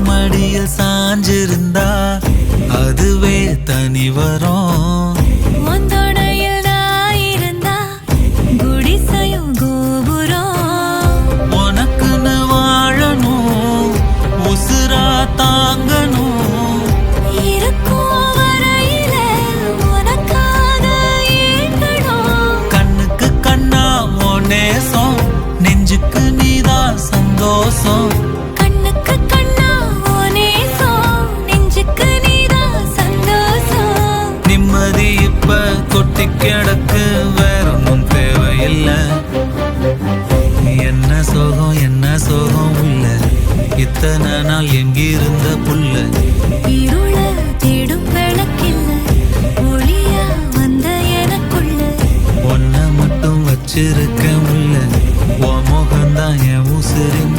மடியில் சாஞ்சிருந்தா அதுவே தனி வரும். உந்தோடையில் நான் இருந்தா குடிசையும் கோபுரம். உனக்குன்னு வாழணும், உசுரா தாங்கணும். இருக்கும் வரையில உனக்காக ஏங்கணும். கண்ணுக்கு கண்ணா உன் நேசம், நெஞ்சுக்கு நீதான் சந்தோஷம். கண்ணுக்கு கண்ணா உன் நேசம், நெஞ்சுக்கு நீதான் சந்தோஷம். நிம்மதி இப்ப கொட்டி கிடக்கு, வேற ஒன்றும் தேவையில்லை. என்ன சோகம் என்ன சோகம் உள்ள, இத்தனை நாள் எங்கிருந்த புள்ள. இருள தேடும் விளக்கில்ல, ஒளியா வந்த எனக்குள்ள. ஒன்ன மட்டும் வச்சிருக்க முல்ல, உன் முகம்தான் என் உசுரின்